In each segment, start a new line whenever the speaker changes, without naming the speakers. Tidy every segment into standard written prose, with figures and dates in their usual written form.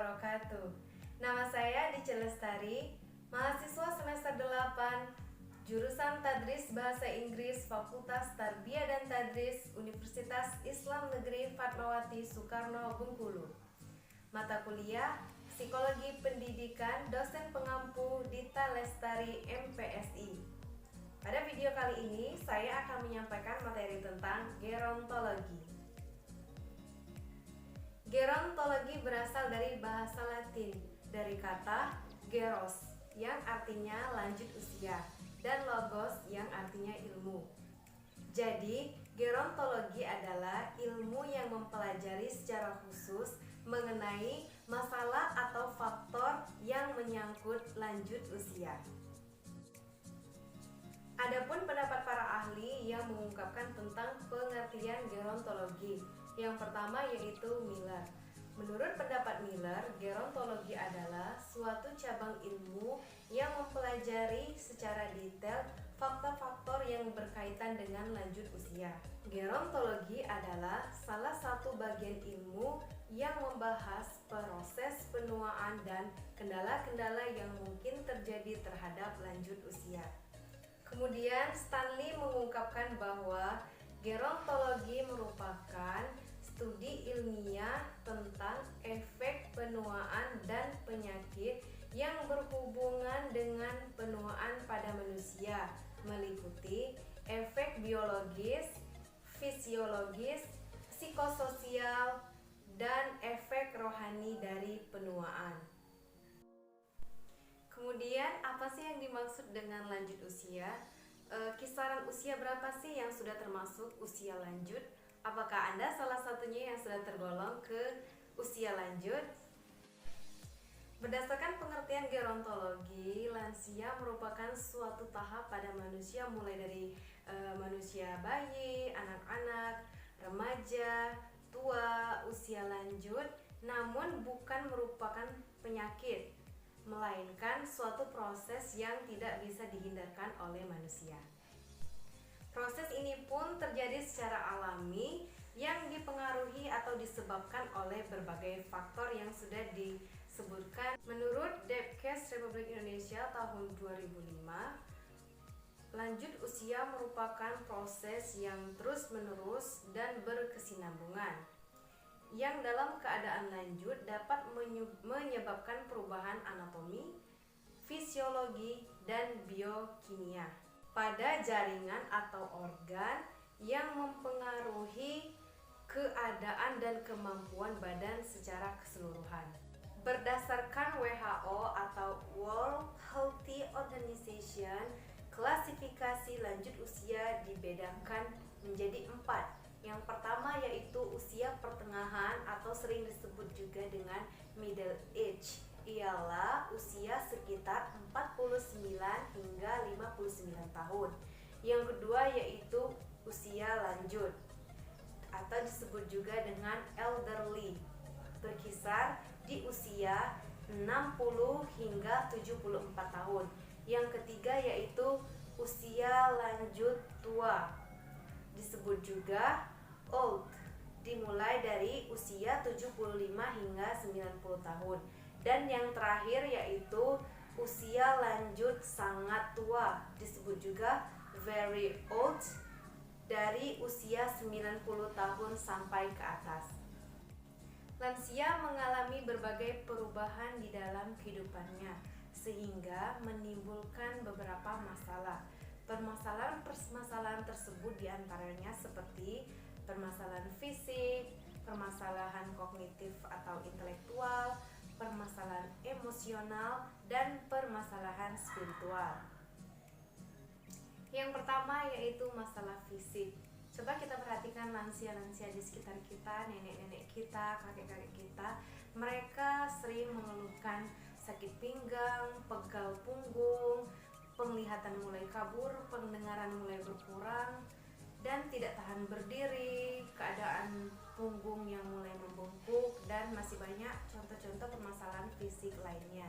wabarakatuh. Nama saya Dice Lestari, mahasiswa semester 8, jurusan Tadris Bahasa Inggris Fakultas Tarbiyah dan Tadris Universitas Islam Negeri Fatmawati Soekarno Bengkulu. Mata kuliah Psikologi Pendidikan, dosen pengampu Dita Lestari MPSI. Pada video kali ini saya akan menyampaikan materi tentang gerontologi. Gerontologi berasal dari bahasa Latin, dari kata geros yang artinya lanjut usia dan logos yang artinya ilmu. Jadi, gerontologi adalah ilmu yang mempelajari secara khusus mengenai masalah atau faktor yang menyangkut lanjut usia. Adapun pendapat para ahli yang mengungkapkan tentang pengertian gerontologi. Yang pertama yaitu Miller. Menurut pendapat Miller, gerontologi adalah suatu cabang ilmu yang mempelajari secara detail faktor-faktor yang berkaitan dengan lanjut usia. Gerontologi adalah salah satu bagian ilmu yang membahas proses penuaan dan kendala-kendala yang mungkin terjadi terhadap lanjut usia. Kemudian Stanley mengungkapkan bahwa gerontologi merupakan studi ilmiah tentang efek penuaan dan penyakit yang berhubungan dengan penuaan pada manusia, meliputi efek biologis, fisiologis, psikososial, dan efek rohani dari penuaan. Kemudian apa sih yang dimaksud dengan lanjut usia? Kisaran usia berapa sih yang sudah termasuk usia lanjut? Apakah Anda salah satunya yang sudah tergolong ke usia lanjut? Berdasarkan pengertian gerontologi, lansia merupakan suatu tahap pada manusia mulai dari manusia bayi, anak-anak, remaja, tua, usia lanjut, namun bukan merupakan penyakit, melainkan suatu proses yang tidak bisa dihindarkan oleh manusia. Proses ini pun terjadi secara alami yang dipengaruhi atau disebabkan oleh berbagai faktor yang sudah disebutkan. Menurut Depkes Republik Indonesia tahun 2005, lanjut usia merupakan proses yang terus-menerus dan berkesinambungan, yang dalam keadaan lanjut dapat menyebabkan perubahan anatomi, fisiologi, dan biokimia pada jaringan atau organ yang mempengaruhi keadaan dan kemampuan badan secara keseluruhan. Berdasarkan WHO atau World Healthy Organization, klasifikasi lanjut usia dibedakan menjadi 4. Yang pertama yaitu usia pertengahan atau sering disebut juga dengan middle age, ialah usia sekitar 49 hingga 59 tahun. Yang kedua yaitu usia lanjut atau disebut juga dengan elderly, berkisar di usia 60 hingga 74 tahun. Yang ketiga yaitu usia lanjut tua, disebut juga old, dimulai dari usia 75 hingga 90 tahun. Dan yang terakhir yaitu usia lanjut sangat tua, disebut juga very old, dari usia 90 tahun sampai ke atas. Lansia mengalami berbagai perubahan di dalam kehidupannya sehingga menimbulkan beberapa masalah. Permasalahan tersebut diantaranya seperti permasalahan fisik, permasalahan kognitif atau intelektual, permasalahan emosional, dan permasalahan spiritual. Yang pertama yaitu masalah fisik. Coba kita perhatikan lansia-lansia di sekitar kita, nenek-nenek kita, kakek-kakek kita. Mereka sering mengeluhkan sakit pinggang, pegal punggung, penglihatan mulai kabur, pendengaran mulai berkurang, dan tidak tahan berdiri, keadaan punggung yang mulai membengkak, dan masih banyak contoh-contoh permasalahan fisik lainnya.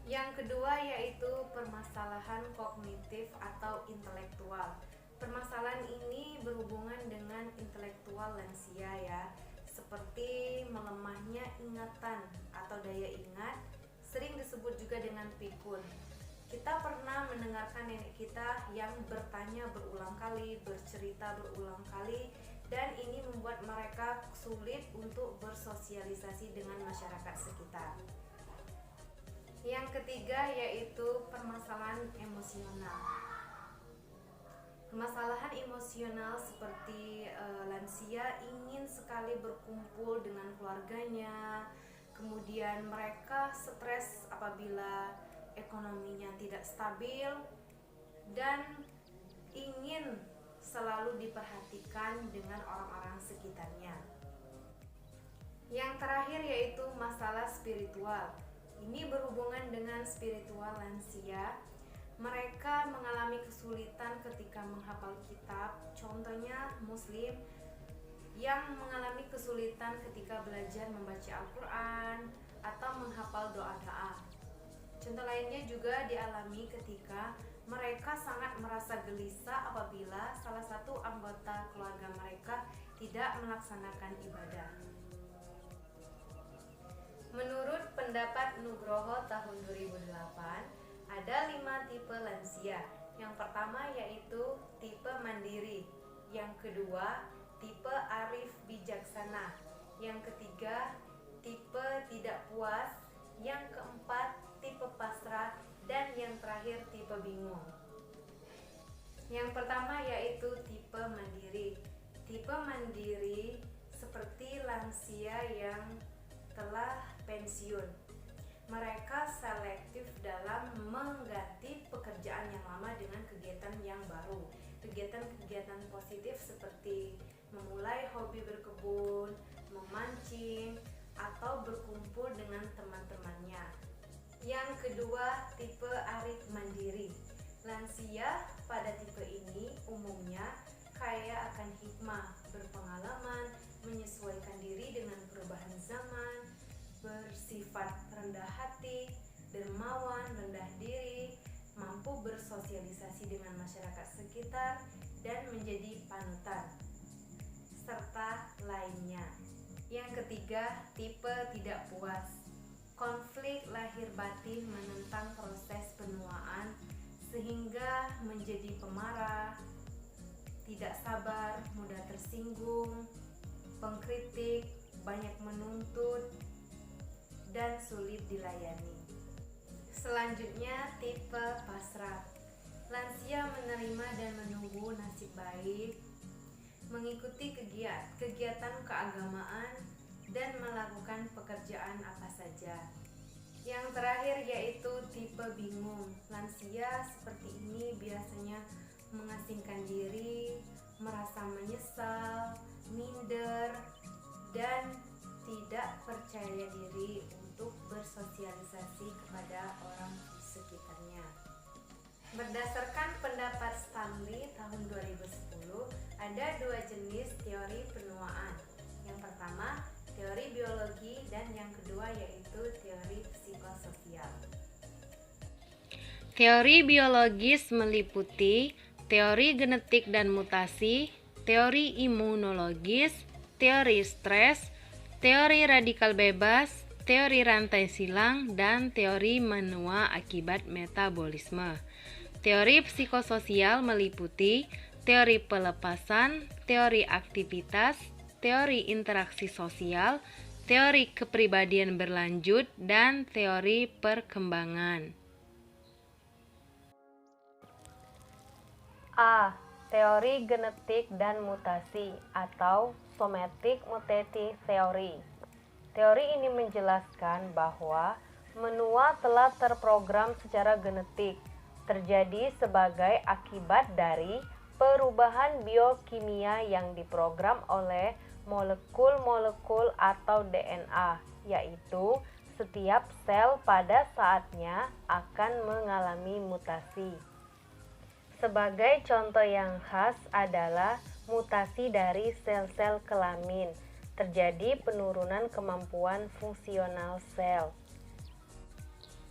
Yang kedua yaitu permasalahan kognitif atau intelektual. Permasalahan ini berhubungan dengan intelektual lansia ya, seperti melemahnya ingatan atau daya ingat, sering disebut juga dengan pikun. Kita pernah mendengarkan nenek kita yang bertanya berulang kali, bercerita berulang kali, dan ini membuat mereka sulit untuk bersosialisasi dengan masyarakat sekitar. Yang ketiga yaitu permasalahan emosional. Permasalahan emosional seperti lansia ingin sekali berkumpul dengan keluarganya, kemudian mereka stres apabila ekonominya tidak stabil dan ingin selalu diperhatikan dengan orang-orang sekitarnya. Yang terakhir yaitu masalah spiritual. Ini berhubungan dengan spiritual lansia. Mereka mengalami kesulitan ketika menghafal kitab. Contohnya Muslim yang mengalami kesulitan ketika belajar membaca Al-Quran atau menghafal doa-doa. Contoh lainnya juga dialami ketika mereka sangat merasa gelisah apabila salah satu anggota keluarga mereka tidak melaksanakan ibadah. Menurut pendapat Nugroho tahun 2008, ada 5 tipe lansia. Yang pertama yaitu tipe mandiri. Yang kedua, tipe arif bijaksana. Yang ketiga, tipe tidak puas. Yang keempat, tipe pasrah. Dan yang terakhir, tipe bingung. Yang pertama yaitu tipe mandiri. Tipe mandiri seperti lansia yang telah pensiun. Mereka selektif dalam mengganti pekerjaan yang lama dengan kegiatan yang baru. Kegiatan-kegiatan positif seperti memulai hobi berkebun, memancing, atau berkumpul dengan teman-temannya. Yang kedua, tipe arif mandiri. Lansia pada tipe ini umumnya kaya akan hikmah, berpengalaman, menyesuaikan diri dengan perubahan zaman, bersifat rendah hati, dermawan, rendah diri, mampu bersosialisasi dengan masyarakat sekitar, dan menjadi panutan, serta lainnya. Yang ketiga, tipe tidak puas. Konflik lahir batin menentang proses penuaan sehingga menjadi pemarah, tidak sabar, mudah tersinggung, pengkritik, banyak menuntut, dan sulit dilayani. Selanjutnya, tipe pasrah. Lansia menerima dan menunggu nasib baik, mengikuti kegiatan keagamaan, dan melakukan pekerjaan apa saja. Yang terakhir yaitu tipe bingung. Lansia seperti ini biasanya mengasingkan diri, merasa menyesal, minder, dan tidak percaya diri untuk bersosialisasi kepada orang sekitarnya. Berdasarkan pendapat Stanley tahun 2010, ada 2 jenis teori penuaan. Yang pertama, teori biologi, dan yang kedua yaitu teori psikososial.
Teori biologis meliputi teori genetik dan mutasi, teori imunologis, teori stres, teori radikal bebas, teori rantai silang, dan teori menua akibat metabolisme. Teori psikososial meliputi teori pelepasan, teori aktivitas, teori interaksi sosial, teori kepribadian berlanjut, dan teori perkembangan.
A. Teori genetik dan mutasi atau somatic mutative theory. Teori ini menjelaskan bahwa menua telah terprogram secara genetik, terjadi sebagai akibat dari perubahan biokimia yang diprogram oleh molekul-molekul atau DNA, yaitu setiap sel pada saatnya akan mengalami mutasi. Sebagai contoh yang khas adalah mutasi dari sel-sel kelamin, terjadi penurunan kemampuan fungsional sel.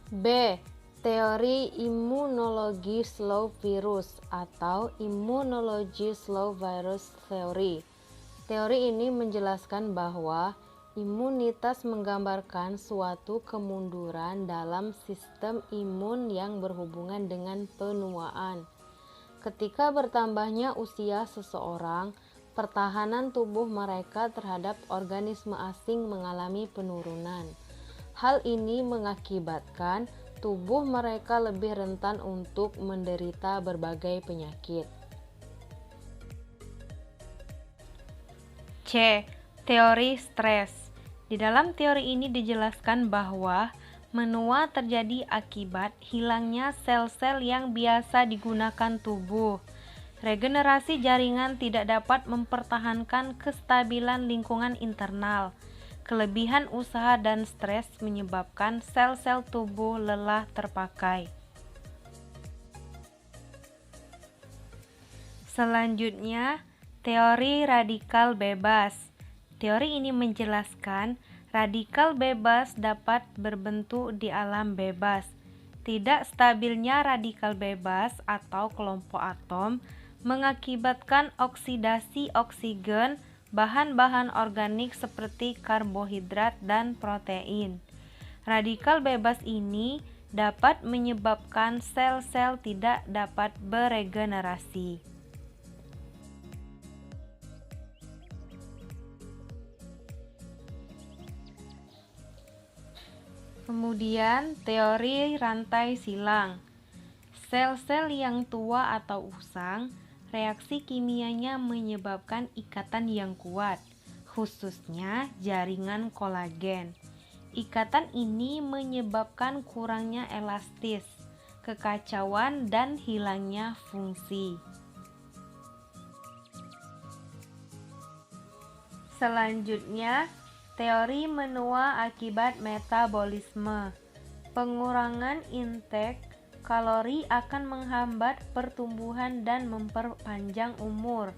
B. Teori imunologi slow virus atau immunology slow virus theory. Teori ini menjelaskan bahwa Imunitas menggambarkan suatu kemunduran dalam sistem imun yang berhubungan dengan penuaan. Ketika bertambahnya usia seseorang, pertahanan tubuh mereka terhadap organisme asing mengalami penurunan. Hal ini mengakibatkan tubuh mereka lebih rentan untuk menderita berbagai penyakit. C. Teori stres. Di dalam teori ini dijelaskan bahwa menua terjadi akibat hilangnya sel-sel yang biasa digunakan tubuh. Regenerasi jaringan tidak dapat mempertahankan kestabilan lingkungan internal. Kelebihan usaha dan stres menyebabkan sel-sel tubuh lelah terpakai. Selanjutnya, teori radikal bebas. Teori ini menjelaskan radikal bebas dapat berbentuk di alam bebas. Tidak stabilnya radikal bebas atau kelompok atom mengakibatkan oksidasi oksigen bahan-bahan organik seperti karbohidrat dan protein. Radikal bebas ini dapat menyebabkan sel-sel tidak dapat beregenerasi. Kemudian, teori rantai silang. Sel-sel yang tua atau usang, reaksi kimianya menyebabkan ikatan yang kuat, khususnya jaringan kolagen. Ikatan ini menyebabkan kurangnya elastis, kekacauan, dan hilangnya fungsi. Selanjutnya, teori menua akibat metabolisme. Pengurangan intake kalori akan menghambat pertumbuhan dan memperpanjang umur.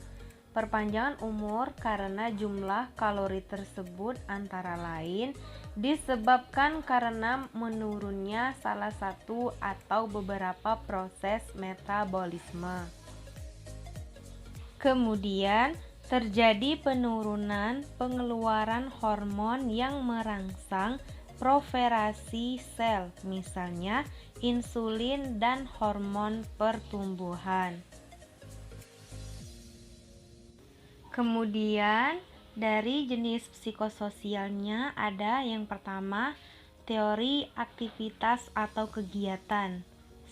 Perpanjangan umur karena jumlah kalori tersebut antara lain disebabkan karena menurunnya salah satu atau beberapa proses metabolisme. Kemudian, terjadi penurunan pengeluaran hormon yang merangsang proliferasi sel, misalnya insulin dan hormon pertumbuhan. Kemudian, dari jenis psikososialnya ada yang pertama, teori aktivitas atau kegiatan.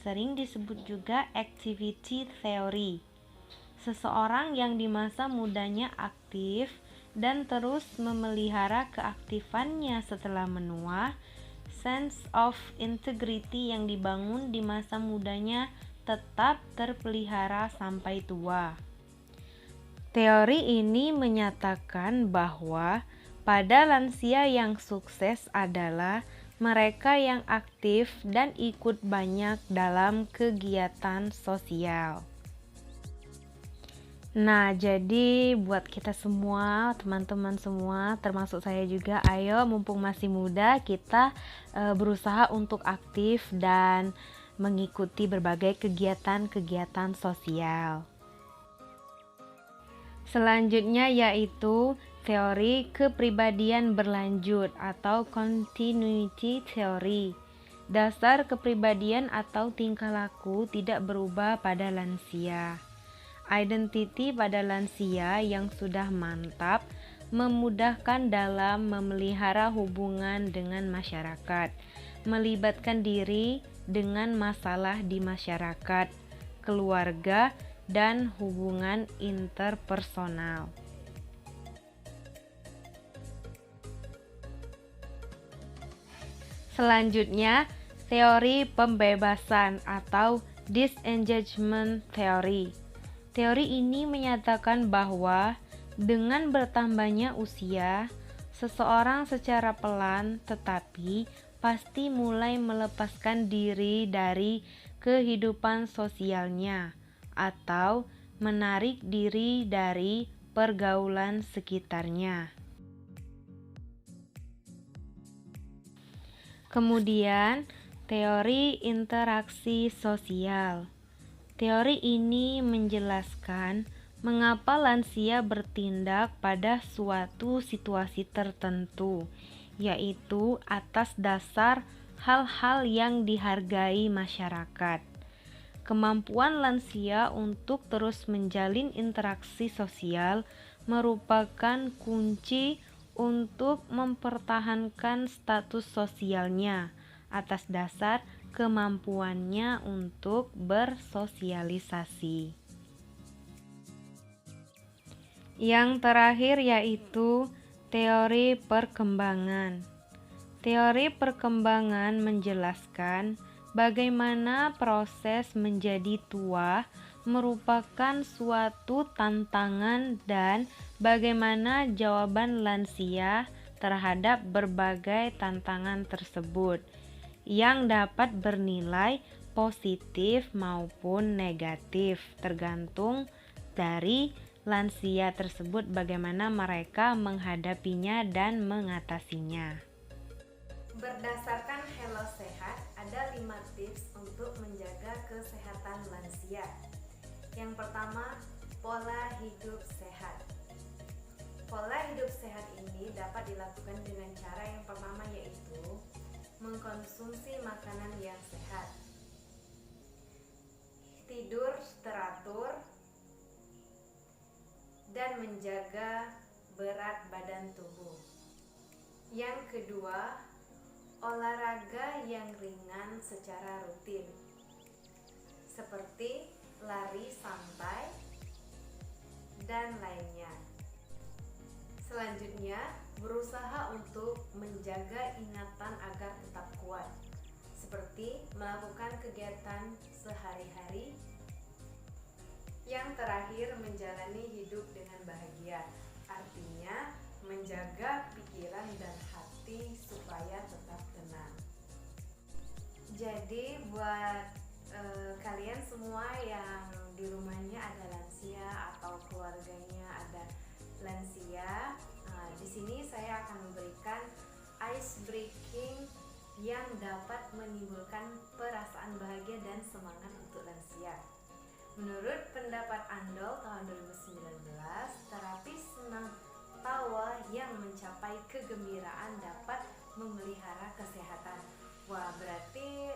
Sering disebut juga activity theory. Seseorang yang di masa mudanya aktif dan terus memelihara keaktifannya setelah menua, sense of integrity yang dibangun di masa mudanya tetap terpelihara sampai tua. Teori ini menyatakan bahwa pada lansia yang sukses adalah mereka yang aktif dan ikut banyak dalam kegiatan sosial. Nah, jadi buat kita semua, teman-teman semua, termasuk saya juga, ayo mumpung masih muda, kita berusaha untuk aktif dan mengikuti berbagai kegiatan-kegiatan sosial. Selanjutnya yaitu teori kepribadian berlanjut atau continuity theory. Dasar kepribadian atau tingkah laku tidak berubah pada lansia. Identiti pada lansia yang sudah mantap memudahkan dalam memelihara hubungan dengan masyarakat, melibatkan diri dengan masalah di masyarakat, keluarga, dan hubungan interpersonal. Selanjutnya, teori pembebasan atau disengagement theory. Teori ini menyatakan bahwa dengan bertambahnya usia, seseorang secara pelan tetapi pasti mulai melepaskan diri dari kehidupan sosialnya atau menarik diri dari pergaulan sekitarnya. Kemudian, teori interaksi sosial. Teori ini menjelaskan Mengapa lansia bertindak pada suatu situasi tertentu, yaitu atas dasar hal-hal yang dihargai masyarakat. Kemampuan lansia untuk terus menjalin interaksi sosial merupakan kunci untuk mempertahankan status sosialnya atas dasar kemampuannya untuk bersosialisasi. Yang terakhir yaitu teori perkembangan. Teori perkembangan menjelaskan bagaimana proses menjadi tua merupakan suatu tantangan dan bagaimana jawaban lansia terhadap berbagai tantangan tersebut yang dapat bernilai positif maupun negatif tergantung dari lansia tersebut bagaimana mereka menghadapinya dan mengatasinya.
Berdasarkan Hello Sehat, ada 5 tips untuk menjaga kesehatan lansia. Yang pertama, pola hidup sehat. Pola hidup sehat ini dapat dilakukan dengan cara yang pertama yaitu mengkonsumsi makanan yang sehat, tidur teratur, dan menjaga berat badan tubuh. Yang kedua, olahraga yang ringan secara rutin, seperti lari santai dan lainnya. Selanjutnya, berusaha untuk menjaga ingatan agar tetap kuat, seperti melakukan kegiatan sehari-hari. Yang terakhir, menjalani hidup dengan bahagia, artinya menjaga pikiran dan hati supaya tetap tenang. Jadi buat kalian semua yang di rumahnya ada lansia atau keluarganya ada lansia, di sini saya akan memberikan ice breaking yang dapat menimbulkan perasaan bahagia dan semangat untuk lansia. Menurut pendapat Andol tahun 2019, terapi senam tawa yang mencapai kegembiraan dapat memelihara kesehatan. Wah, berarti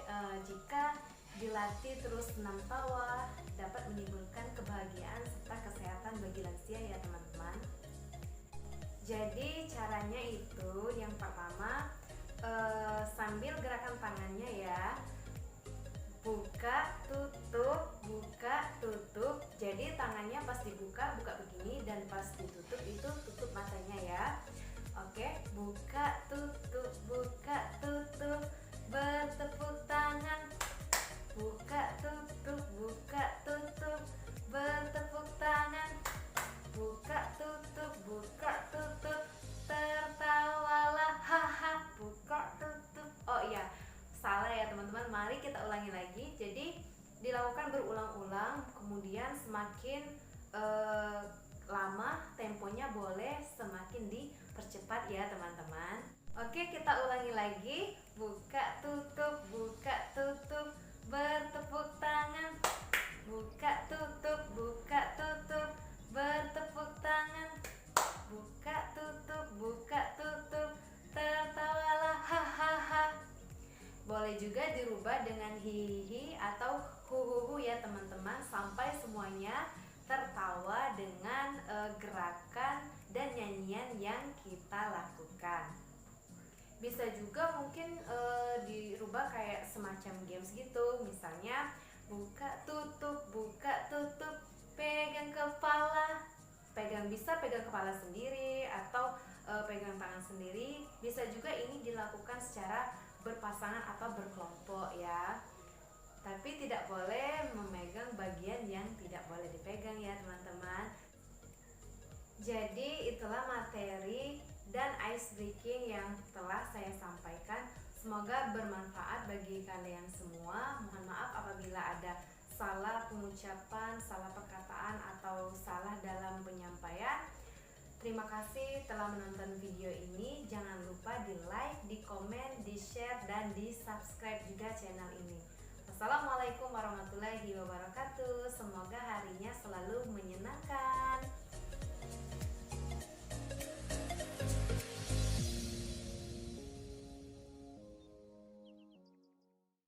jika dilatih terus senam tawa dapat menimbulkan kebahagiaan serta kesehatan bagi lansia ya teman-teman. Jadi caranya itu yang pertama sambil gerakan tangannya ya, buka tutup buka tutup. Jadi tangannya pas dibuka buka begini dan pas ditutup itu tutup matanya ya. Oke, buka tutup bertepuk tangan, buka tutup bertepuk tangan, buka tutup tertawalah haha, buka tutup. Oh iya, salah ya teman-teman, mari kita ulangi lagi. Jadi dilakukan berulang-ulang, kemudian semakin lama temponya boleh semakin dipercepat ya teman-teman. Oke, kita ulangi lagi. Buka tutup bertepuk tangan, buka tutup bertepuk tangan, buka tutup tertawalah hahaha. Boleh juga dirubah dengan hihihi atau huhuhu ya teman-teman, sampai semuanya tertawa dengan gerakan dan nyanyian yang kita lakukan. Bisa juga mungkin dirubah kayak semacam games gitu, misalnya buka tutup pegang kepala, bisa pegang kepala sendiri atau pegang tangan sendiri. Bisa juga ini dilakukan secara berpasangan atau berkelompok ya, tapi tidak boleh memegang bagian yang tidak boleh dipegang ya teman-teman. Jadi itulah materi dan ice breaking yang telah saya sampaikan. Semoga bermanfaat bagi kalian semua. Mohon maaf apabila ada salah pengucapan, salah perkataan atau salah dalam penyampaian. Terima kasih telah menonton video ini. Jangan lupa di like, di komen, di share, dan di subscribe juga channel ini. Wassalamualaikum warahmatullahi wabarakatuh. Semoga harinya selalu menyenangkan.